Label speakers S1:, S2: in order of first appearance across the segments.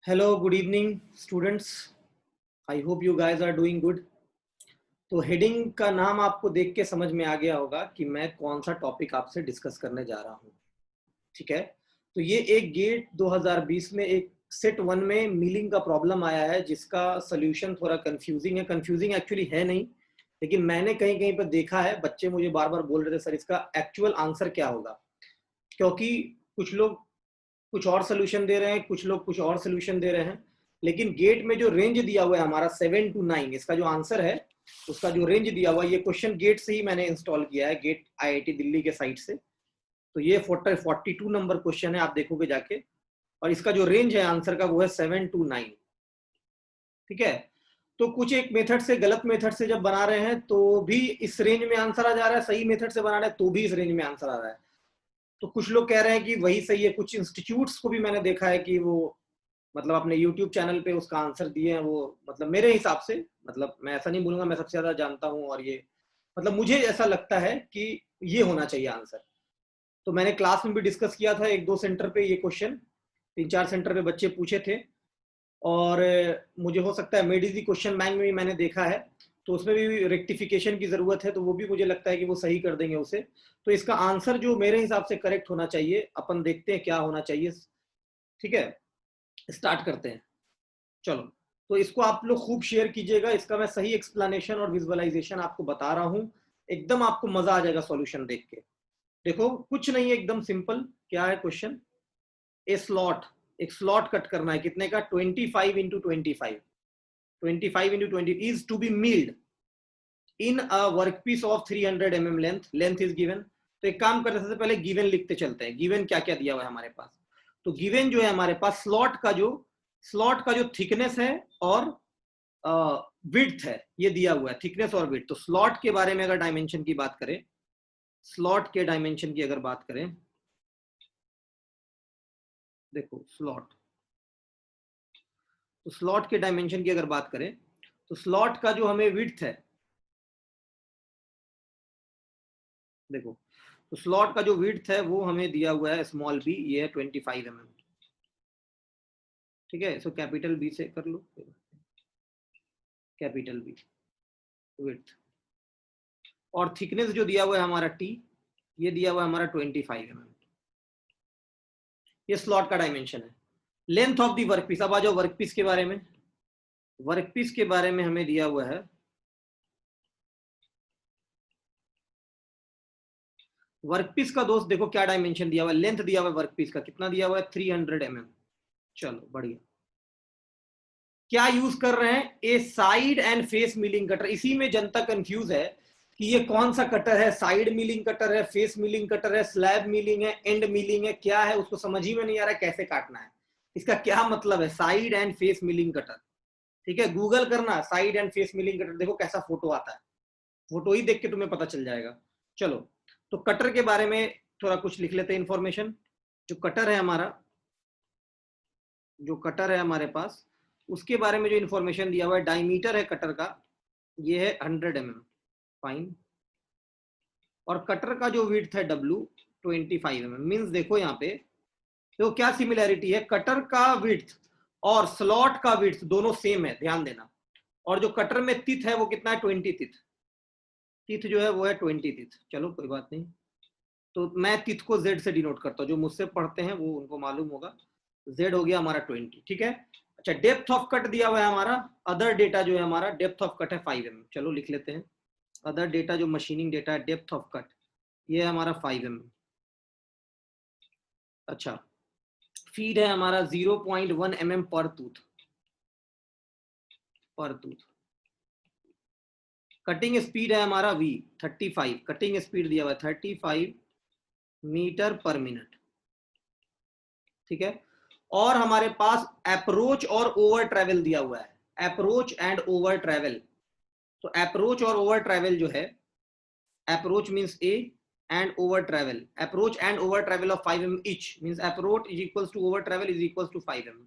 S1: Hello, good evening, students. I hope you guys are doing good. तो heading का नाम आपको देख के समझ में आ गया होगा कि मैं कौन सा टॉपिक आपसे डिस्कस करने जा रहा हूँ। ठीक है, तो ये एक गेट 2020 में एक सेट 1 में मीलिंग का प्रॉब्लम आया है जिसका सोल्यूशन थोड़ा कंफ्यूजिंग है। कंफ्यूजिंग एक्चुअली है नहीं, लेकिन मैंने कहीं कहीं पर देखा है, बच्चे मुझे बार बार बोल रहे थे सर इसका एक्चुअल आंसर क्या होगा, क्योंकि कुछ लोग कुछ और सोल्यूशन दे रहे हैं, कुछ लोग कुछ और सोल्यूशन दे रहे हैं। लेकिन गेट में जो रेंज दिया हुआ है हमारा 7 to 9, इसका जो आंसर है उसका जो रेंज दिया हुआ है, ये क्वेश्चन गेट से ही मैंने इंस्टॉल किया है, गेट आईआईटी दिल्ली के साइट से। तो ये 42 नंबर क्वेश्चन है, आप देखोगे जाके, और इसका जो रेंज है आंसर का वो है 7 to 9। ठीक है, तो कुछ एक मेथड से, गलत मेथड से जब बना रहे हैं तो भी इस रेंज में आंसर आ जा रहा है, सही मेथड से बना रहे हैं तो भी इस रेंज में आंसर आ रहा है। तो कुछ लोग कह रहे हैं कि वही सही है, कुछ इंस्टीट्यूट्स को भी मैंने देखा है कि वो मतलब अपने यूट्यूब चैनल पे उसका आंसर दिए हैं। वो मतलब मेरे हिसाब से, मतलब मैं ऐसा नहीं बोलूंगा मैं सबसे ज्यादा जानता हूँ, और ये मतलब मुझे ऐसा लगता है कि ये होना चाहिए आंसर। तो मैंने क्लास में भी डिस्कस किया था, एक दो सेंटर पे ये क्वेश्चन, 3-4 सेंटर पे बच्चे पूछे थे, और मुझे हो सकता है मेडिजी क्वेश्चन बैंक में भी मैंने देखा है, तो उसमें भी रेक्टिफिकेशन की जरूरत है, तो वो भी मुझे लगता है कि वो सही कर देंगे उसे। तो इसका आंसर जो मेरे हिसाब से करेक्ट होना चाहिए, अपन देखते हैं क्या होना चाहिए। ठीक है, स्टार्ट करते हैं, चलो। तो इसको आप लोग खूब शेयर कीजिएगा, इसका मैं सही एक्सप्लेनेशन और विजुअलाइजेशन आपको बता रहा हूं, एकदम आपको मजा आ जाएगा सॉल्यूशन देख के। देखो कुछ नहीं है, एकदम सिंपल। क्या है क्वेश्चन? ए स्लॉट, एक स्लॉट कट करना है, कितने का? 25 into 25, 25 into 20 is to be milled in a workpiece of 300 mm length, length is given. तो एक काम करते सबसे पहले गिवन लिखते चलते हैं, गिवन क्या क्या दिया हुआ है हमारे पास। तो गिवन जो है हमारे पास स्लॉट का जो थिकनेस है और विड्थ है, ये दिया हुआ है, थिकनेस और विड्थ। तो स्लॉट के बारे में अगर डायमेंशन की बात करें, स्लॉट के डायमेंशन की अगर बात करें, देखो स्लॉट, तो स्लॉट के डायमेंशन की अगर बात करें, तो स्लॉट का जो हमें विड्थ है, देखो, तो स्लॉट का जो विड्थ है वो हमें दिया हुआ है स्मॉल बी, ये है 25 mm। ठीक है, सो कैपिटल बी से कर लो, कैपिटल बी विड्थ, और थिकनेस जो दिया हुआ है हमारा टी, ये दिया हुआ है हमारा 25 mm। ये स्लॉट का डायमेंशन है। लेंथ ऑफ दी वर्कपीस, अब आ जाओ वर्कपीस के बारे में। वर्कपीस के बारे में हमें दिया हुआ है, वर्कपीस का दोस्त देखो क्या डायमेंशन दिया हुआ है, लेंथ दिया हुआ है वर्कपीस का, कितना दिया हुआ है? 300 mm। चलो बढ़िया। क्या यूज कर रहे हैं? A side and face milling cutter. इसी में जनता कंफ्यूज है कि ये कौन सा कटर है, साइड मिलिंग कटर है, फेस मिलिंग कटर है, स्लैब मिलिंग है, एंड मिलिंग है, क्या है उसको समझ ही में नहीं आ रहा है कैसे काटना है, इसका क्या मतलब है side and face milling cutter. ठीक है, गूगल करना side and face milling cutter, देखो कैसा फोटो आता है, फोटो ही देख के तुम्हें पता चल जाएगा। चलो, तो कटर के बारे में थोड़ा कुछ लिख लेते हैं इंफॉर्मेशन। जो कटर है हमारा, जो कटर है हमारे पास, उसके बारे में जो इंफॉर्मेशन दिया हुआ है, डायमीटर है कटर का, ये है 100 mm, फाइन। और कटर का जो विड्थ है डब्ल्यू 25 mm। मीन्स देखो यहाँ पे, तो क्या सिमिलैरिटी है, कटर का विड्थ और स्लॉट का विड्थ दोनों सेम है, ध्यान देना। और जो कटर में तिथ है वो कितना है? 20 तिथ, तिथ जो है वो है 20 तिथ। चलो कोई बात नहीं, तो मैं तिथ को जेड से डिनोट करता हूँ, जो मुझसे पढ़ते हैं वो उनको मालूम होगा। जेड हो गया हमारा 20। ठीक है, अच्छा, डेप्थ ऑफ कट दिया हुआ है हमारा, अदर डेटा जो है हमारा, डेप्थ ऑफ कट है 5 mm। चलो लिख लेते हैं, अदर डेटा जो मशीनिंग डेटा है, डेप्थ ऑफ कट ये है हमारा 5 mm। अच्छा, फीड है हमारा 0.1 mm पर टूथ, पर टूथ। कटिंग स्पीड है हमारा v 35, कटिंग स्पीड दिया हुआ है 35 मीटर पर मिनट। ठीक है, और हमारे पास अप्रोच और ओवर ट्रेवल दिया हुआ है, अप्रोच एंड ओवर ट्रेवल। तो अप्रोच और ओवर ट्रेवल जो है, approach means A and over travel, approach and over travel of 5 mm each, means approach is equals to over travel is equals to 5 mm,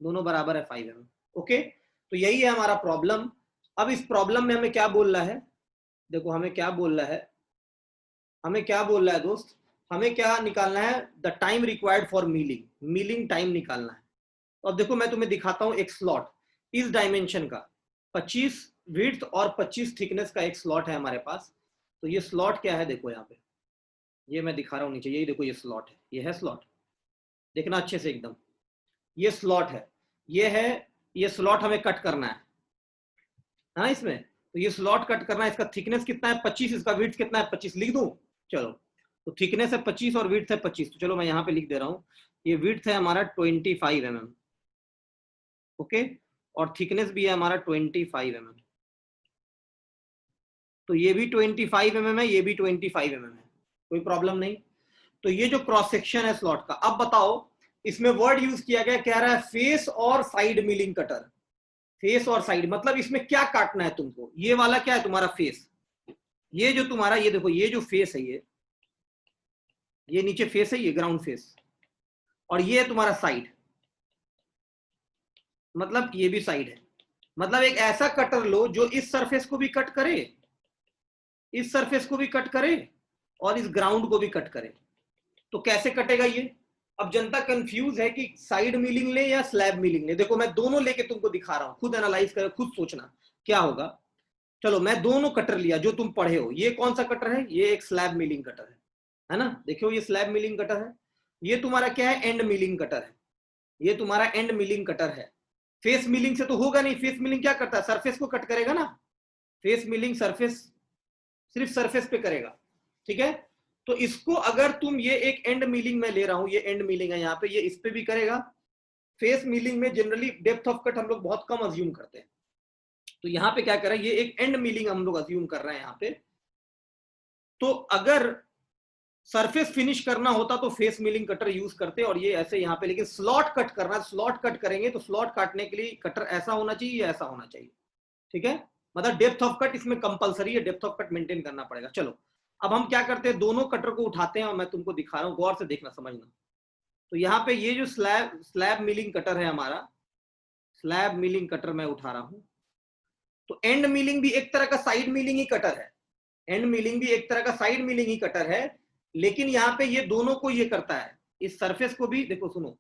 S1: दोनों बराबर है 5 mm। Okay, तो यही है हमारा प्रॉब्लम। अब इस प्रॉब्लम में हमें क्या बोल रहा है, देखो हमें क्या बोल रहा है, हमें क्या बोल रहा है दोस्त, हमें क्या निकालना है? The time required for milling, milling time निकालना है। तो अब देखो मैं तुम्हें दिखाता हूं एक स्लॉट इस डायमेंशन का, 25 विड्थ और 25 थिकनेस का एक स्लॉट है हमारे पास। तो ये स्लॉट क्या है, देखो यहाँ पे, ये मैं दिखा रहा हूँ नीचे, यही देखो ये स्लॉट है, ये है स्लॉट, देखना अच्छे से एकदम, ये स्लॉट है, ये है, ये स्लॉट हमें कट करना है ना इसमें। तो ये स्लॉट कट करना है, इसका थिकनेस कितना है 25, इसका विड्थ कितना है 25, लिख दूं, चलो। तो थिकनेस है 25 और विड्थ है 25, तो चलो मैं यहाँ पे लिख दे रहा हूँ, ये विड्थ है हमारा 25 mm, ओके, और थिकनेस भी है हमारा 25 mm। तो ये भी 25 mm है, ये भी 25 mm है, कोई प्रॉब्लम नहीं। तो ये जो क्रॉस सेक्शन है स्लॉट का, अब बताओ इसमें वर्ड यूज किया गया, कह रहा है फेस और साइड मिलिंग कटर। फेस और साइड मतलब इसमें क्या काटना है तुमको, ये वाला क्या है तुम्हारा फेस, ये जो तुम्हारा, ये देखो ये जो फेस है, ये नीचे फेस है, ये ग्राउंड फेस, और ये है तुम्हारा साइड, मतलब ये भी साइड है। मतलब एक ऐसा कटर लो जो इस सरफेस को भी कट करे, इस सरफेस को भी कट करे, और इस ग्राउंड को भी कट करे। तो कैसे कटेगा ये, अब जनता कंफ्यूज है कि साइड मिलिंग ले या स्लैब मिलिंग ले। देखो मैं दोनों लेके तुमको दिखा रहा हूं, खुद एनालाइज करो, खुद सोचना क्या होगा। चलो मैं दोनों कटर लिया जो तुम पढ़े हो, ये कौन सा कटर है, ये एक स्लैब मिलिंग कटर है ना, देखो ये स्लैब मिलिंग कटर है। ये तुम्हारा क्या है, एंड मिलिंग कटर है, ये तुम्हारा एंड मिलिंग कटर है। फेस मिलिंग से तो होगा नहीं, फेस मिलिंग क्या करता है, सरफेस को कट करेगा ना, फेस मिलिंग सरफेस, सिर्फ सरफेस पे करेगा, ठीक है। तो इसको अगर तुम, ये एक एंड मिलिंग में ले रहा हूं, ये एंड मिलिंग है यहाँ पे, ये इस पे भी करेगा। फेस मिलिंग में जनरली डेप्थ ऑफ कट हम लोग बहुत कम अज्यूम करते हैं, तो यहाँ पे क्या कर रहे हैं, ये एक एंड मिलिंग हम लोग अज्यूम कर रहे हैं यहाँ पे। तो अगर सरफेस फिनिश करना होता तो फेस मिलिंग कटर यूज करते, और ये ऐसे यहाँ पे, लेकिन स्लॉट कट करना, स्लॉट कट करेंगे तो स्लॉट काटने के लिए कटर ऐसा होना चाहिए या ऐसा होना चाहिए, ठीक है। मतलब डेप्थ ऑफ कट इसमें कंपलसरी है, डेप्थ ऑफ कट मेंटेन करना पड़ेगा। चलो अब हम क्या करते हैं, दोनों कटर को उठाते हैं और मैं तुमको दिखा रहा हूँ, गौर से देखना समझना। तो यहाँ पे ये जो स्लैब मिलिंग कटर है हमारा, स्लैब मिलिंग कटर मैं उठा रहा हूं। तो एंड मिलिंग भी एक तरह का साइड मिलिंग ही कटर है, एंड मिलिंग भी एक तरह का साइड मिलिंग ही कटर है, लेकिन यहाँ पे ये दोनों को ये करता है, इस सरफेस को भी, देखो सुनो,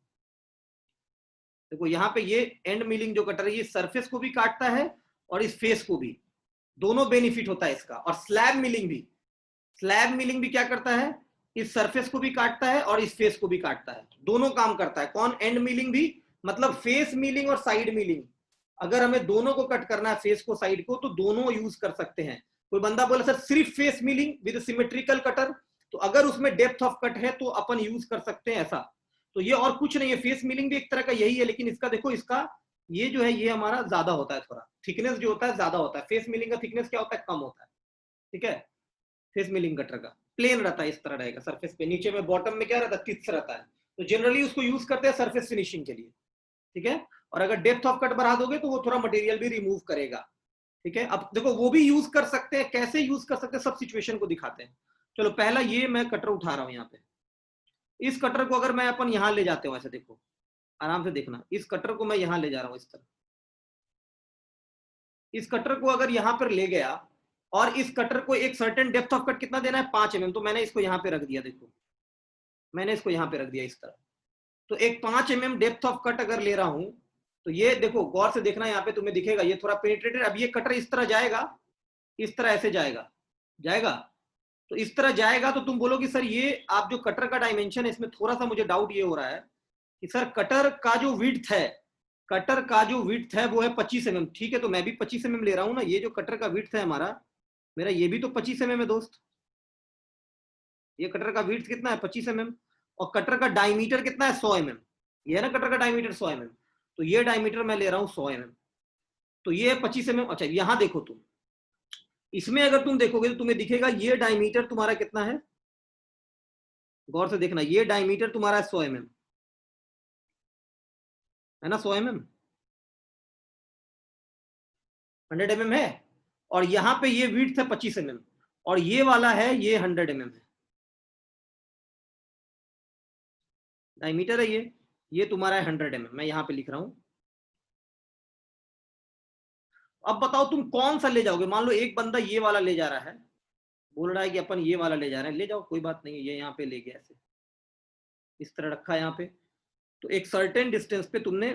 S1: देखो यहाँ पे ये एंड मिलिंग जो कटर है, ये सरफेस को भी काटता है और इस फेस को भी, दोनों बेनिफिट होता है इसका। और स्लैब मिलिंग भी क्या करता है, इस सरफेस को भी काटता है और इस फेस को भी काटता है, दोनों काम करता है। कौन, एंड मिलिंग भी, मतलब फेस मिलिंग और साइड मिलिंग, अगर हमें दोनों को कट करना है, फेस को साइड को, तो दोनों यूज कर सकते हैं। कोई बंदा बोला सर सिर्फ face milling with symmetrical cutter, तो अगर उसमें डेप्थ ऑफ कट है तो अपन यूज कर सकते हैं ऐसा। तो ये और कुछ नहीं है, फेस मिलिंग भी एक तरह का यही है, लेकिन इसका देखो, इसका ये जो है ये हमारा ज्यादा होता है, थोड़ा थिकनेस जो होता है ज्यादा होता है, फेस मिलिंग का थिकनेस क्या होता है, कम होता है, ठीक है। फेस मिलिंग कटर का प्लेन रहता है, इस तरह रहेगा सरफेस पे, नीचे में बॉटम में क्या रहता है, टिप्स रहता है। तो जनरली उसको यूज करते हैं सरफेस फिनिशिंग के लिए, ठीक है। और अगर डेप्थ ऑफ कट बढ़ा दोगे तो वो थोड़ा मटेरियल भी रिमूव करेगा, ठीक है। अब देखो वो भी यूज कर सकते हैं, कैसे यूज कर सकते हैं, सब सिचुएशन को दिखाते हैं। चलो पहला ये मैं कटर उठा रहा हूं यहाँ पे, इस कटर को अगर मैं अपन यहां ले जाते हूँ, ऐसे देखो आराम से देखना, इस कटर को मैं यहां ले जा रहा हूं इस तरह, इस कटर को अगर यहां पर ले गया, और इस कटर को एक सर्टेन डेप्थ ऑफ कट कितना देना है, 5 mm, तो मैंने इसको यहां पे रख दिया, देखो मैंने इसको यहां पे रख दिया इस तरह। तो एक 5 mm डेप्थ ऑफ कट अगर ले रहा हूं, तो ये देखो गौर से देखना, यहाँ पे तुम्हें दिखेगा ये थोड़ा पेनिट्रेटेड, अब ये कटर इस तरह जाएगा, इस तरह ऐसे जाएगा, जाएगा, तो इस तरह जाएगा, तो तुम बोलोगे सर ये आप जो कटर का डायमेंशन है, इसमें थोड़ा सा मुझे डाउट ये हो रहा है कि सर कटर का जो विड्थ है, कटर का जो विड्थ है वो है 25 mm, ठीक है, तो मैं भी 25 mm ले रहा हूं ना, ये जो कटर का विड्थ है हमारा, मेरा ये भी तो 25 mm है दोस्त, ये कटर का विड्थ कितना है 25 mm, और कटर का डायमीटर कितना है 100 mm, ये है ना कटर का डायमीटर 100 mm, तो ये डायमीटर मैं ले रहा हूं 100 mm, तो ये 25 mm। अच्छा यहां देखो तुम, इसमें अगर तुम देखोगे तो तुम्हें दिखेगा ये डायमीटर तुम्हारा कितना है, गौर से देखना, ये डायमीटर तुम्हारा है 100 mm, है ना 100 mm, 100 mm है, और यहां पे ये विड्थ है 25 mm, और ये वाला है ये 100 mm है, डायमीटर है ये तुम्हारा है 100 mm, मैं यहां पे लिख रहा हूं। अब बताओ तुम कौन सा ले जाओगे, मान लो एक बंदा ये वाला ले जा रहा है, बोल रहा है कि अपन ये वाला ले जा रहे हैं, ले जाओ कोई बात नहीं है, ये यहाँ पे ले गया, ऐसे इस तरह रखा है यहाँ पे, तो एक सर्टेन डिस्टेंस पे तुमने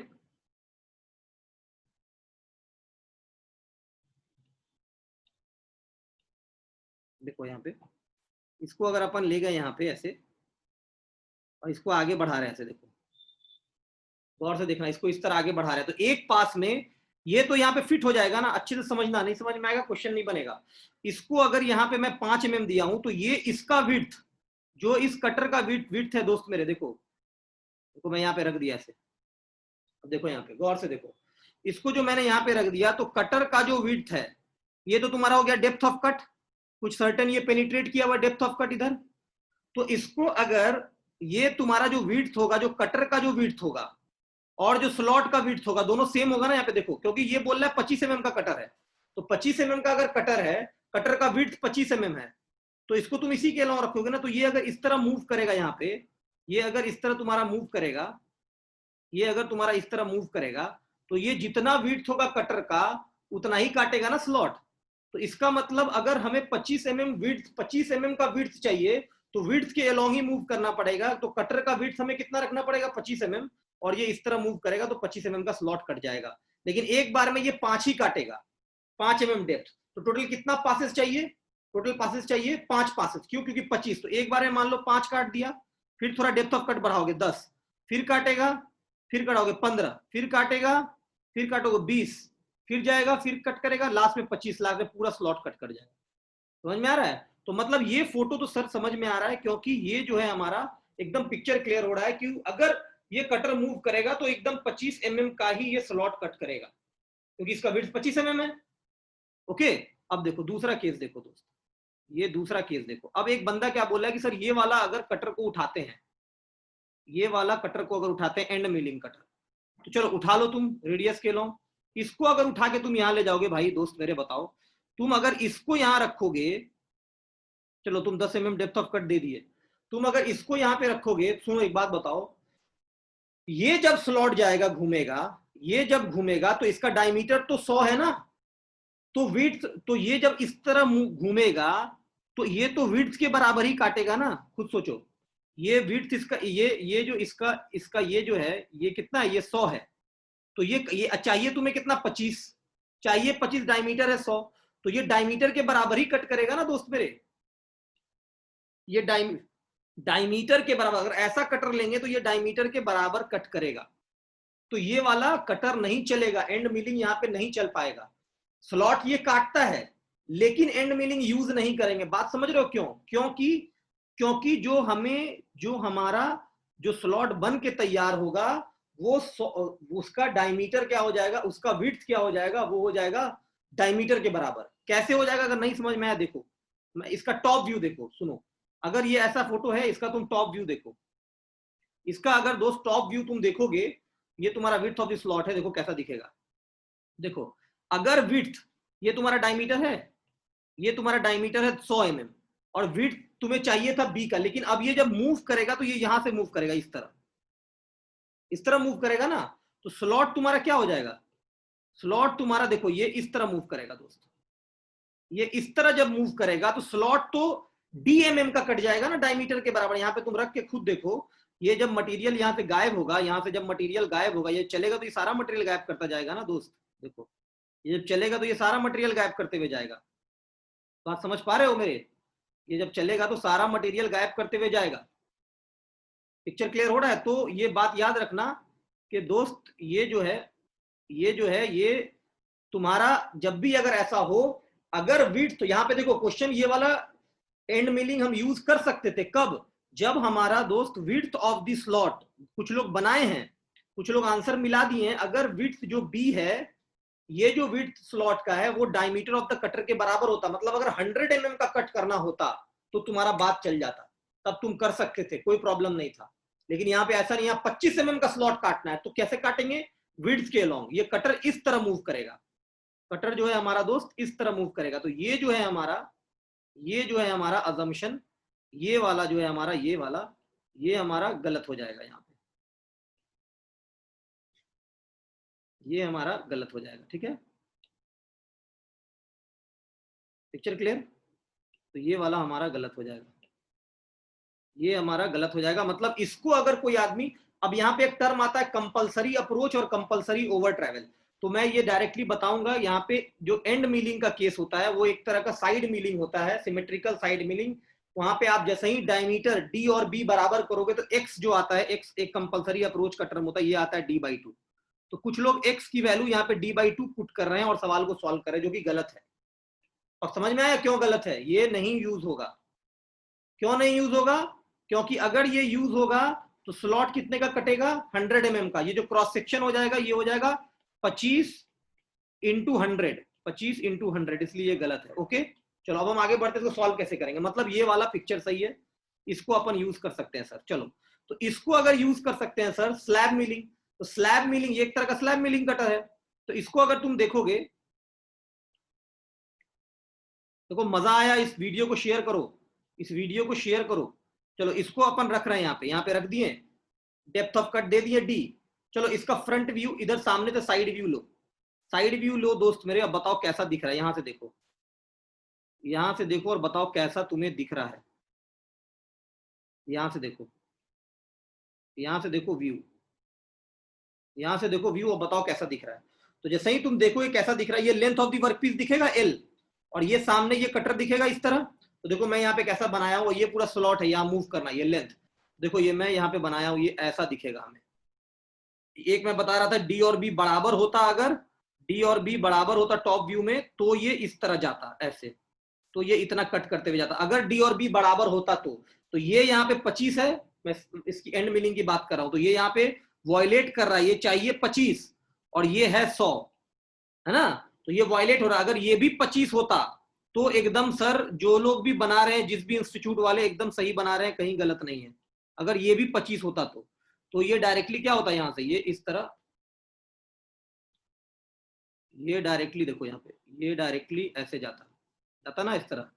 S1: देखो यहाँ पे इसको अगर अपन ले गए यहाँ पे ऐसे और इसको आगे बढ़ा रहे हैं ऐसे, देखो गौर से देखना, इसको इस तरह आगे बढ़ा रहे हैं तो एक पास में ये तो यहाँ पे फिट हो जाएगा ना, अच्छे से समझना, नहीं समझ में आएगा क्वेश्चन नहीं बनेगा। इसको अगर यहाँ पे मैं 5 mm दिया हूं तो ये इसका विड्थ, जो इस कटर का विड्थ है दोस्त मेरे, देखो मैं यहाँ पे रख दिया ऐसे। अब देखो यहाँ पे गौर से देखो, इसको जो मैंने यहाँ पे रख दिया तो कटर का जो विड्थ है ये तो तुम्हारा हो गया डेप्थ ऑफ कट, कुछ सर्टेन ये पेनिट्रेट किया हुआ डेप्थ ऑफ कट इधर। तो इसको अगर ये तुम्हारा जो विड्थ होगा, जो कटर का जो विड्थ होगा और जो स्लॉट का विड्थ होगा, दोनों सेम होगा ना यहाँ पे देखो, क्योंकि ये बोल रहा है 25 mm का कटर है, तो 25 mm का अगर कटर है, कटर का विड्थ 25 mm है, तो इसको तुम इसी के अलावा रखोगे ना, तो ये अगर इस तरह मूव करेगा यहाँ पे, ये अगर इस तरह तुम्हारा मूव करेगा, ये अगर तुम्हारा इस तरह मूव करेगा तो ये जितना विड्थ होगा कटर का उतना ही काटेगा ना स्लॉट। तो इसका मतलब अगर हमें 25 mm का विड्थ चाहिए तो विड्थ के अलोंग ही मूव करना पड़ेगा, तो कटर का विड्थ हमें कितना रखना पड़ेगा 25 mm, और ये इस तरह मूव करेगा तो 25 mm का स्लॉट कट जाएगा। लेकिन एक बार में ये 5 ही काटेगा, 5 mm डेप्थ, तो टोटल कितना पासेस चाहिए, टोटल पासेस चाहिए 5 पासेस। क्यों? क्योंकि 25, तो एक बार में मान लो 5 काट दिया, फिर थोड़ा डेप्थ ऑफ कट बढ़ाओगे 10, फिर काटेगा, फिर काटोगे 15, फिर काटेगा, फिर काटोगे 20, फिर जाएगा, फिर कट करेगा, लास्ट में 25, लास्ट में पूरा स्लॉट कट कर जाएगा। समझ में आ रहा है? तो मतलब ये फोटो तो सर समझ में आ रहा है, क्योंकि ये जो है हमारा एकदम पिक्चर क्लियर हो रहा है कि अगर ये कटर मूव करेगा तो एकदम 25 mm का ही ये स्लॉट कट करेगा, क्योंकि इसका विड्थ 25 mm है। ओके, अब देखो दूसरा केस देखो दोस्त, ये दूसरा केस देखो। अब एक बंदा क्या बोला है कि सर ये वाला अगर कटर को उठाते हैं, ये वाला कटर को अगर उठाते हैं एंड मिलिंग कटर, तो चलो उठा लो तुम रेडियस के लो, इसको अगर उठा के तुम यहां ले जाओगे, भाई दोस्त मेरे बताओ, तुम अगर इसको यहां रखोगे, चलो तुम 10 mm डेप्थ ऑफ कट दे दिए, तुम अगर इसको यहां पे रखोगे, सुनो एक बात बताओ, ये जब स्लॉट जाएगा घूमेगा, ये जब घूमेगा तो इसका डायमीटर तो 100 है ना, तो विड्थ, तो ये जब इस तरह घूमेगा तो ये तो विड्थ के बराबर ही काटेगा ना, खुद सोचो, ये विड्थ इसका, ये जो इसका ये जो है ये कितना है, ये 100 है, तो ये चाहिए तुम्हें कितना 25, चाहिए 25, डायमीटर है 100, तो ये डायमीटर के बराबर ही कट करेगा ना दोस्त मेरे, ये डायमीटर के बराबर, अगर ऐसा कटर लेंगे तो ये डायमीटर के बराबर कट करेगा, तो ये वाला कटर नहीं चलेगा, एंड मिलिंग यहाँ पे नहीं चल पाएगा। स्लॉट ये काटता है लेकिन एंड मिलिंग यूज नहीं करेंगे, बात समझ रहे हो क्यों? क्योंकि जो हमारा जो स्लॉट बन के तैयार होगा वो उसका डायमीटर क्या हो जाएगा, उसका विड्थ क्या हो जाएगा, वो हो जाएगा डायमीटर के बराबर। कैसे हो जाएगा अगर नहीं समझ में आया, देखो मैं इसका टॉप व्यू देखो, सुनो, अगर ये ऐसा फोटो है, इसका तुम टॉप व्यू देखो, इसका अगर दोस्त टॉप व्यू तुम देखोगे, ये तुम्हारा विड्थ ऑफ द स्लॉट है, देखो कैसा दिखेगा। देखो अगर विड्थ, ये तुम्हारा डायमीटर है, ये तुम्हारा डायमीटर है 100 mm, और विड्थ तुम्हें चाहिए था b का, लेकिन अब ये जब मूव करेगा तो ये यहां से मूव करेगा, इस तरह मूव करेगा ना, तो स्लॉट तुम्हारा क्या हो जाएगा, स्लॉट तुम्हारा देखो ये इस तरह मूव करेगा दोस्त, ये इस तरह जब मूव करेगा तो स्लॉट तो dmm का कट जाएगा ना, डायमीटर के बराबर। यहां पे तुम रख के खुद देखो, ये जब मटेरियल यहां से गायब होगा, यहां से जब मटेरियल गायब होगा, ये चलेगा तो ये सारा मटेरियल गायब करता जाएगा ना दोस्त, देखो ये जब चलेगा तो ये सारा मटेरियल गायब करते हुए जाएगा, बात समझ पा रहे हो मेरे? ये जब चलेगा तो सारा मटेरियल गायब करते हुए जाएगा, पिक्चर क्लियर हो रहा है? तो ये बात याद रखना कि दोस्त ये जो है ये तुम्हारा जब भी अगर ऐसा हो, अगर विड्थ, तो यहां पे देखो क्वेश्चन, ये वाला एंड मिलिंग हम यूज कर सकते थे कब, जब हमारा दोस्त विड्थ ऑफ द स्लॉट, कुछ लोग बनाए हैं, कुछ लोग आंसर मिला दिए हैं, अगर विड्थ जो बी है, ये जो विड्थ स्लॉट का है वो डायमीटर ऑफ द कटर के बराबर होता, मतलब अगर 100 mm का कट करना होता तो तुम्हारा बात चल जाता, तब तुम कर सकते थे, कोई प्रॉब्लम नहीं था। लेकिन यहाँ पे ऐसा नहीं, यहाँ 25 mm का स्लॉट काटना है, तो कैसे काटेंगे, विड्थ के अलोंग, ये कटर इस तरह मूव करेगा, कटर जो है हमारा दोस्त इस तरह मूव करेगा, तो ये जो है हमारा अजम्पशन, ये वाला जो है हमारा, ये हमारा गलत हो जाएगा, यहाँ पे ये हमारा गलत हो जाएगा, ठीक है, पिक्चर क्लियर? तो ये वाला हमारा गलत हो जाएगा, ये हमारा गलत हो जाएगा। मतलब इसको अगर कोई आदमी, अब यहाँ पे एक टर्म आता है कंपलसरी अप्रोच और कंपलसरी ओवर ट्रैवल, तो मैं ये डायरेक्टली बताऊंगा। यहाँ पे जो एंड मिलिंग का केस होता है वो एक तरह का साइड मिलिंग होता है, सिमेट्रिकल साइड मिलिंग। वहां पे आप जैसे ही डायमीटर डी और बी बराबर करोगे तो एक्स जो आता है, एक्स एक कंपलसरी अप्रोच का टर्म होता है, ये आता है d/2। तो कुछ लोग एक्स की वैल्यू यहाँ पे d/2 पुट कर रहे हैं और सवाल को सॉल्व कर रहे हैं, जो कि गलत है। और समझ में आया क्यों गलत है? ये नहीं यूज होगा। क्यों नहीं यूज होगा? क्योंकि अगर ये यूज होगा तो स्लॉट कितने का कटेगा? 100 mm का। ये जो क्रॉस सेक्शन हो जाएगा ये हो जाएगा 25 इंटू 100, 25 इंटू 100, इसलिए ये गलत है। ओके, चलो अब हम आगे बढ़ते हैं। इसको सॉल्व कैसे करेंगे? मतलब ये वाला पिक्चर सही है, इसको अपन यूज कर सकते हैं सर। चलो, तो इसको अगर यूज कर सकते हैं सर, स्लैब मिलिंग। तो स्लैब मिलिंग ये एक तरह का स्लैब मिलिंग कटर है। तो इसको अगर तुम देखोगे, देखो मजा आया? इस वीडियो को शेयर करो, इस वीडियो को शेयर करो। चलो इसको अपन रख रहे हैं यहाँ पे रख दिए, डेप्थ ऑफ कट दे दिए डी। चलो इसका फ्रंट व्यू, इधर सामने से साइड व्यू लो, साइड व्यू लो दोस्त मेरे। अब बताओ कैसा दिख रहा है? यहां से देखो, यहां से देखो और बताओ कैसा तुम्हें दिख रहा है। यहां से देखो, यहां से देखो व्यू, यहां से देखो व्यू, और बताओ कैसा दिख रहा है। तो जैसे ही तुम देखो ये कैसा दिख रहा है, ये लेंथ ऑफ द वर्कपीस दिखेगा एल, और ये सामने ये कटर दिखेगा इस तरह। तो देखो मैं यहाँ पे कैसा बनाया हूँ, ये पूरा स्लॉट है, यहाँ मूव करना, ये लेंथ देखो, ये मैं यहाँ पे बनाया हूँ, ये ऐसा दिखेगा हमें। एक मैं बता रहा था डी और बी बराबर होता, अगर डी और बी बराबर होता टॉप व्यू में, तो ये इस तरह जाता ऐसे, तो ये इतना कट करते हुए जाता। अगर डी और बी बराबर होता तो ये यहाँ पे 25 है, मैं इसकी एंड मिलिंग की बात कर रहा हूं, तो ये यहाँ पे वॉयलेट कर रहा है, ये चाहिए 25 और ये है 100, है ना? तो ये वॉयलेट हो रहा है। अगर ये भी 25 होता तो एकदम सर, जो लोग भी बना रहे हैं, जिस भी इंस्टीट्यूट वाले, एकदम सही बना रहे हैं, कहीं गलत नहीं है। अगर ये भी 25 होता तो ये डायरेक्टली क्या होता है, यहां से ये इस तरह, ये डायरेक्टली देखो यहाँ पे, ये डायरेक्टली ऐसे जाता जाता ना इस तरह,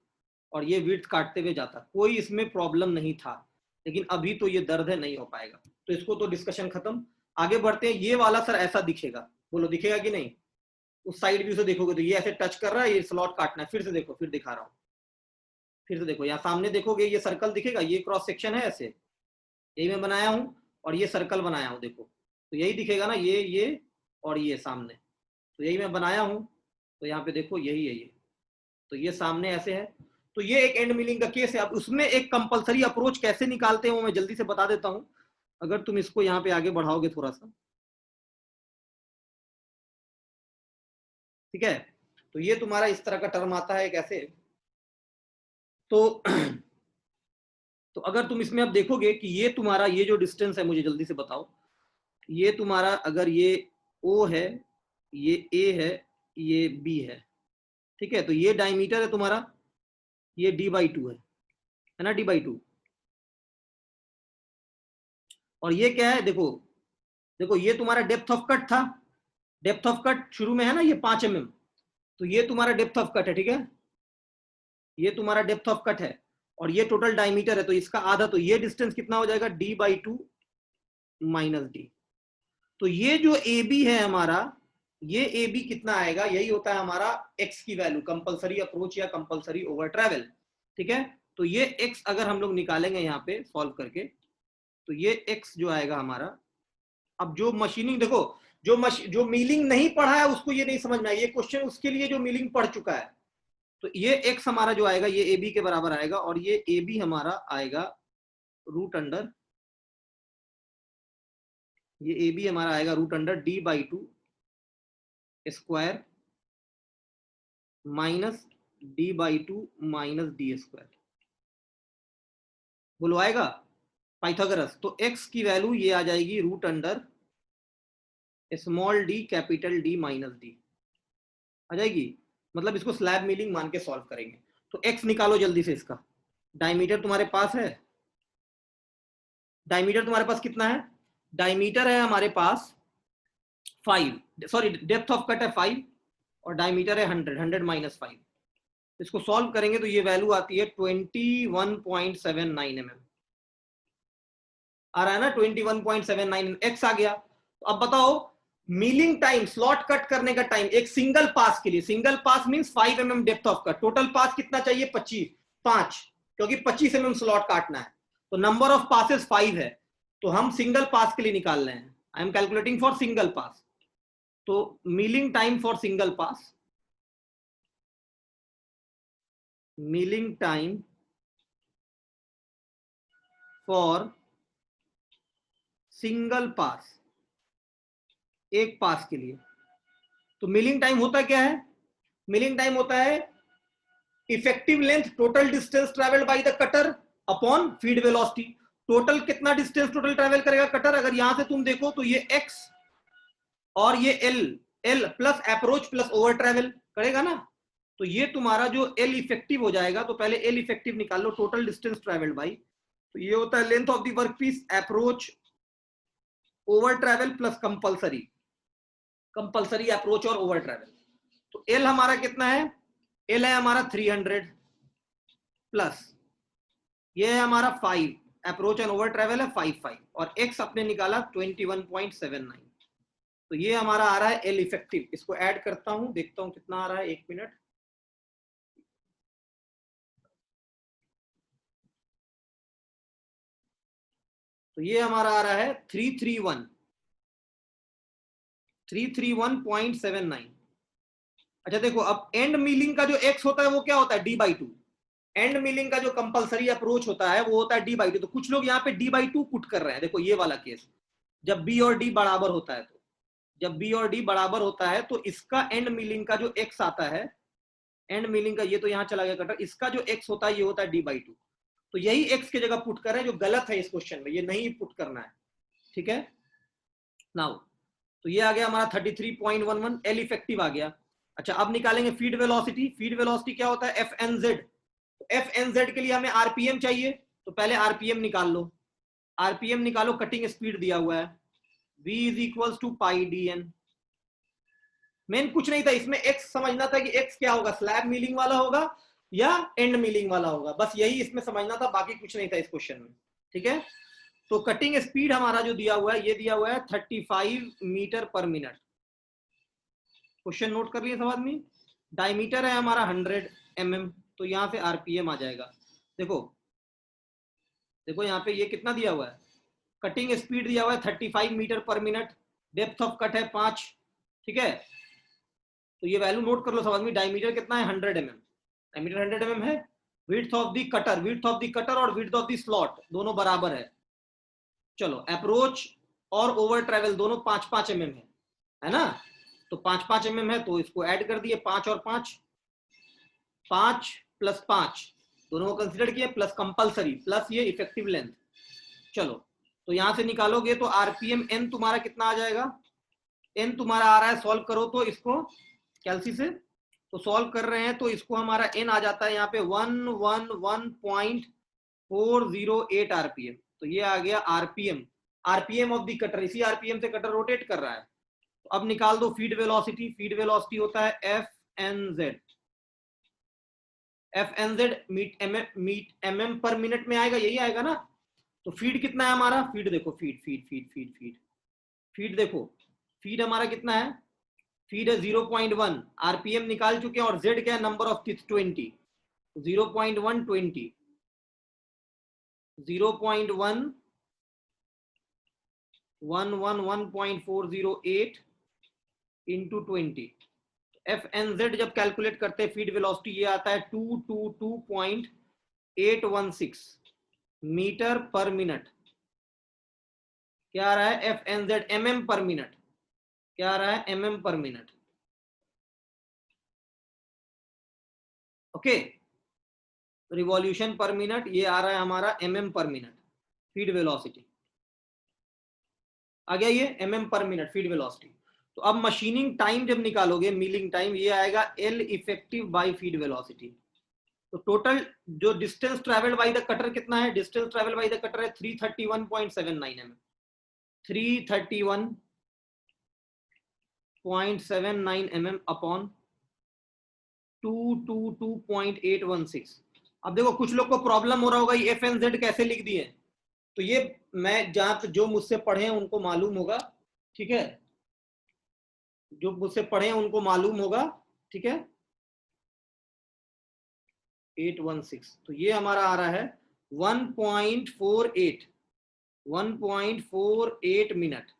S1: और ये विड्थ काटते हुए जाता, कोई इसमें प्रॉब्लम नहीं था। लेकिन अभी तो ये दर्द है, नहीं हो पाएगा। तो इसको तो डिस्कशन खत्म, आगे बढ़ते हैं। ये वाला सर ऐसा दिखेगा, बोलो दिखेगा कि नहीं? उस साइड व्यू से देखोगे तो ये ऐसे टच कर रहा है, ये स्लॉट काटना है। फिर से देखो, फिर दिखा रहा हूँ, फिर से देखो, यहाँ सामने देखोगे ये सर्कल दिखेगा, ये क्रॉस सेक्शन है ऐसे, यही मैं बनाया हूँ, और ये सर्कल बनाया हूँ, देखो तो यही दिखेगा ना, ये और ये सामने, तो यही मैं बनाया हूँ। तो यहाँ पे देखो यही है ये, तो ये सामने ऐसे है। तो ये एक एंड मिलिंग का केस है। अब उसमें एक कंपलसरी अप्रोच कैसे निकालते हैं वो मैं जल्दी से बता देता हूं, अगर तुम इसको यहाँ पे आगे बढ़ाओगे थोड़ा सा, ठीक है? तो ये तुम्हारा इस तरह का टर्म आता है कैसे, तो तो अगर तुम इसमें अब देखोगे कि ये तुम्हारा, ये जो डिस्टेंस है, मुझे जल्दी से बताओ, ये तुम्हारा अगर ये O है, ये A है, ये B है, ठीक है? तो ये डायमीटर है तुम्हारा, ये d/2 है ना, d/2। और ये क्या है? देखो देखो, ये तुम्हारा डेप्थ ऑफ कट था, डेप्थ ऑफ कट शुरू में है ना, ये 5 mm, तो ये तुम्हारा डेप्थ ऑफ कट है, ठीक है? ये तुम्हारा डेप्थ ऑफ कट है, और ये टोटल डायमीटर है, तो इसका आधा, तो ये डिस्टेंस कितना हो जाएगा? d/2 minus D. तो ये जो ए बी है हमारा, ये ए बी कितना आएगा? यही होता है हमारा एक्स की वैल्यू, कंपलसरी अप्रोच या कंपलसरी ओवर ट्रेवल, ठीक है? तो ये एक्स अगर हम लोग निकालेंगे यहाँ पे सॉल्व करके, तो ये एक्स जो आएगा हमारा, अब जो मशीनिंग देखो, जो मीलिंग नहीं पढ़ा है उसको ये नहीं समझ में आया, ये क्वेश्चन उसके लिए जो मीलिंग पढ़ चुका है। तो ये एक्स हमारा जो आएगा, ये ए बी के बराबर आएगा, और ये ए बी हमारा आएगा रूट अंडर, ये ए बी हमारा आएगा root under d/2 square minus d/2 minus D square, बोलो आएगा पाइथागोरस? तो x की वैल्यू ये आ जाएगी root under small d capital D minus D आ जाएगी। मतलब इसको स्लैब मिलिंग मान के सॉल्व करेंगे। तो x निकालो जल्दी से इसका। डायमीटर तुम्हारे पास है, डायमीटर तुम्हारे पास कितना है? डायमीटर है हमारे पास 5, सॉरी डेप्थ ऑफ कट है 5 और डायमीटर है 100, 100 माइनस 5। इसको सॉल्व करेंगे तो ये वैल्यू आती है 21.79 mm, आ रहा है ना 21.79 x आ गया। तो अब बताओ मिलिंग टाइम, स्लॉट कट करने का टाइम एक सिंगल पास के लिए, single pass means 5 mm depth of cut, total pass कितना चाहिए? 5, क्योंकि 25 mm स्लॉट काटना है, तो नंबर ऑफ पासेस 5 है, तो हम सिंगल पास के लिए निकाल रहे हैं। I am calculating for single pass. तो milling time for single pass, milling time for single pass, एक पास के लिए। तो मिलिंग टाइम होता क्या है? मिलिंग टाइम होता है effective length total distance travelled by the cutter upon feed velocity. Total कितना डिस्टेंस टोटल ट्रेवल करेगा कटर? अगर यहां से तुम देखो तो ये x और ये l plus approach plus over travel करेगा ना, तो ये तुम्हारा जो l इफेक्टिव हो जाएगा। तो पहले l इफेक्टिव निकाल लो, टोटल डिस्टेंस ट्रेवल्ड बाई, तो ये होता है length of the work piece approach over travel plus compulsory, compulsory approach और ओवर ट्रेवल। तो एल हमारा कितना है? एल है हमारा 300 प्लस ये है हमारा 5, अप्रोच एंड ओवर ट्रेवल है 5 और एक्स अपने निकाला 21.79। तो ये हमारा आ रहा है एल इफेक्टिव। इसको ऐड करता हूं, देखता हूं कितना आ रहा है, 1 मिनट। तो ये हमारा आ रहा है 331.79। अच्छा देखो, अब एंड मिलिंग का जो एक्स होता है वो क्या होता है? d/2। एंड मिलिंग का जो कंपलसरी अप्रोच होता है वो होता है d/2। तो कुछ लोग यहाँ पे d/2 पुट कर रहे हैं। देखो ये वाला केस, जब b और d बराबर होता है, तो जब b और d बराबर होता है तो इसका एंड मिलिंग का जो x आता है, एंड मिलिंग का, ये तो यहाँ चला गया कटर, इसका जो x होता है ये होता है d/2। तो यही x की जगह पुट कर रहे हैं, जो गलत है इस क्वेश्चन में, ये नहीं पुट करना है। ठीक है नाउ, तो ये आ गया हमारा 33.11, एल इफेक्टिव आ गया। अच्छा अब निकालेंगे फीड वेलोसिटी। फीड वेलोसिटी क्या होता है? F N Z. तो एफ एन जेड के लिए हमें आरपीएम चाहिए, तो पहले आरपीएम निकाल लो। आरपीएम निकालो, कटिंग स्पीड दिया हुआ है v is equal to pi D N. Main कुछ नहीं था इसमें, एक्स समझना था कि एक्स क्या होगा, स्लैब मिलिंग वाला होगा या एंड मिलिंग वाला होगा, बस यही इसमें समझना था, बाकी कुछ नहीं था इस क्वेश्चन में। ठीक है, तो कटिंग स्पीड हमारा जो दिया हुआ है, ये दिया हुआ है 35 मीटर पर मिनट। क्वेश्चन नोट कर लिए सब आदमी? डायमीटर है हमारा 100 mm, तो यहां से आरपीएम आ जाएगा। देखो देखो यहाँ पे ये कितना दिया हुआ है, कटिंग स्पीड दिया हुआ है 35 मीटर पर मिनट, डेप्थ ऑफ कट है 5। ठीक है, तो ये वैल्यू नोट कर लो सब आदमी। डायमीटर कितना है? 100 mm, डायमीटर 100 mm है। Width of the cutter, width of the cutter और विड्थ ऑफ द स्लॉट दोनों बराबर है। चलो अप्रोच और ओवर ट्रेवल दोनों 5-5 mm है ना, तो 5-5 mm है, तो इसको ऐड कर दिए, 5 और 5, 5 प्लस 5 दोनों को कंसिडर किया, प्लस कंपलसरी प्लस ये इफेक्टिव लेंथ। चलो तो यहां से निकालोगे तो आरपीएम एन तुम्हारा कितना आ जाएगा? एन तुम्हारा आ रहा है, सॉल्व करो तो इसको कैलसी से, तो सॉल्व कर रहे हैं तो इसको हमारा एन आ जाता है यहाँ पे 111.408 आरपीएम। तो ये आ गया RPM, RPM of the cutter. इसी आरपीएम से कटर रोटेट कर रहा है। तो अब निकाल दो फीड वेलोसिटी। फीड वेलोसिटी होता है F N Z. F N Z meet m m per minute में आएगा, यही आएगा ना। तो फीड कितना है हमारा? फीड देखो, feed feed feed feed feed feed देखो, फीड हमारा कितना है? फीड है 0.1, आरपीएम निकाल चुके हैं, और जेड क्या है? Number of teeth 20, 0.1 20, 0.1 111.408 into 20। F N Z जब कैलकुलेट करते हैं फीड वेलोसिटी, ये आता है 222.816 मीटर पर मिनट। क्या आ रहा है? F N Z mm per minute. क्या आ रहा है? mm per minute. Okay, revolution per minute, ये आ रहा है हमारा mm per minute. Feed velocity आ गया, ये mm per minute feed velocity. तो अब मशीनिंग टाइम जब निकालोगे, मिलिंग टाइम, ये आएगा L effective by feed velocity. तो टोटल जो distance travelled by the cutter कितना है? Distance travelled by the cutter है 331.79 mm, 331.79 mm अपॉन 222.816। अब देखो कुछ लोग को प्रॉब्लम हो रहा होगा ये एफ एन जेड कैसे लिख दिए, तो ये मैं जहां जो मुझसे पढ़े हैं उनको मालूम होगा। ठीक है, जो मुझसे पढ़े हैं उनको मालूम होगा। ठीक है, 816, तो ये हमारा आ रहा है 1.48 मिनट।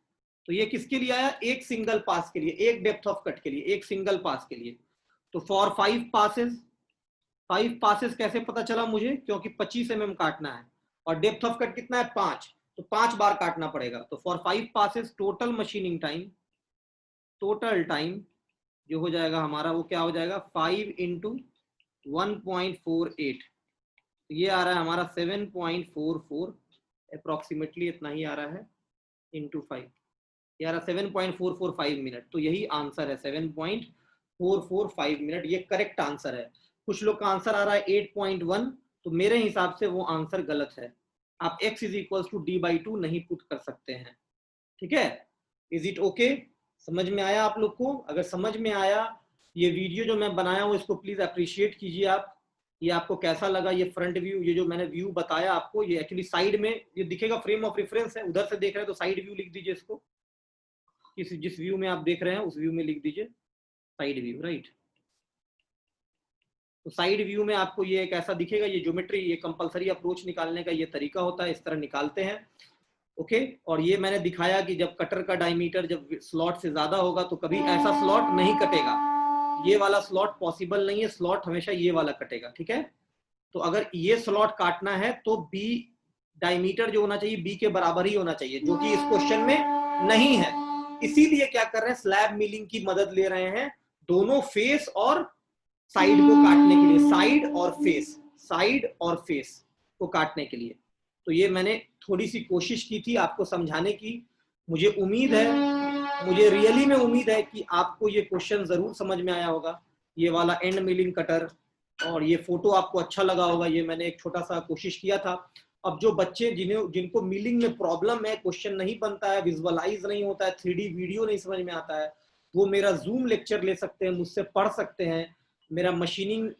S1: तो ये किसके लिए आया, एक सिंगल पास के लिए, एक डेप्थ ऑफ कट के लिए, एक सिंगल पास के लिए। तो फॉर 5 पासेस, 5 पासेस कैसे पता चला मुझे, क्योंकि 25 mm काटना है और डेप्थ ऑफ कट कितना है 5, तो 5 बार काटना पड़ेगा। तो for 5 passes total machining time, total time जो हो जाएगा हमारा वो क्या हो जाएगा 5 इंटू 1.48, ये आ रहा है हमारा 7.44 अप्रोक्सीमेटली, इतना ही आ रहा है इंटू 5, ये आ रहा 7.445 मिनट। तो यही आंसर है 7.445 मिनट, ये करेक्ट आंसर है। कुछ लोग का आंसर आ रहा है 8.1, तो मेरे हिसाब से वो आंसर गलत है। आप x is equal to d/2 नहीं पुट कर सकते हैं, ठीक है। इज इट ओके, समझ में आया आप लोग को? अगर समझ में आया, ये वीडियो जो मैं बनाया हूँ इसको प्लीज अप्रिशिएट कीजिए आप। ये आपको कैसा लगा, ये फ्रंट व्यू, ये जो मैंने व्यू बताया आपको, ये एक्चुअली साइड में ये दिखेगा, फ्रेम ऑफ रेफरेंस है, उधर से देख रहे हैं तो साइड व्यू लिख दीजिए इसको, जिस व्यू में आप देख रहे हैं उस व्यू में लिख दीजिए साइड व्यू, राइट। तो साइड व्यू में आपको ये एक ऐसा दिखेगा, ये ज्योमेट्री, ये कंपलसरी अप्रोच निकालने का ये तरीका होता है, इस तरह निकालते हैं, ओके। और ये मैंने दिखाया कि जब कटर का डायमीटर जब स्लॉट से ज्यादा होगा तो कभी ऐसा स्लॉट नहीं कटेगा, ये वाला स्लॉट पॉसिबल नहीं है, स्लॉट हमेशा ये वाला कटेगा, ठीक है। तो अगर ये स्लॉट काटना है तो बी डायमीटर जो होना चाहिए बी के बराबर ही होना चाहिए, जो कि इस क्वेश्चन में नहीं है। इसीलिए क्या कर रहे हैं, स्लैब मिलिंग की मदद ले रहे हैं दोनों फेस और साइड को काटने के लिए, साइड और फेस, साइड और फेस को काटने के लिए। तो ये मैंने थोड़ी सी कोशिश की थी आपको समझाने की। मुझे उम्मीद है, मुझे रियली में उम्मीद है कि आपको ये क्वेश्चन जरूर समझ में आया होगा, ये वाला एंड मिलिंग कटर, और ये फोटो आपको अच्छा लगा होगा। ये मैंने एक छोटा सा कोशिश किया था। अब जो बच्चे जिनको मिलिंग में प्रॉब्लम है, क्वेश्चन नहीं बनता है, विजुअलाइज नहीं होता है, 3D वीडियो नहीं समझ में आता है, वो मेरा जूम लेक्चर ले सकते हैं, मुझसे पढ़ सकते हैं। मेरा मशीनिंग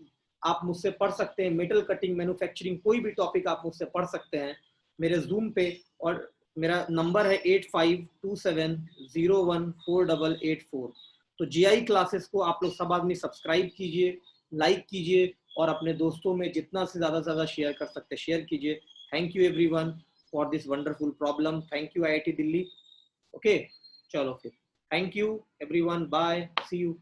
S1: आप मुझसे पढ़ सकते हैं, मेटल कटिंग, मैन्युफैक्चरिंग, कोई भी टॉपिक आप मुझसे पढ़ सकते हैं मेरे जूम पे। और मेरा नंबर है 8527014884। तो GI क्लासेस को आप लोग सब आदमी सब्सक्राइब कीजिए, लाइक कीजिए, और अपने दोस्तों में जितना से ज्यादा शेयर कर सकते हैं शेयर कीजिए। Thank you everyone for this wonderful problem. Thank you IIT Delhi. Okay, चलो फिर, thank you everyone, bye, see you.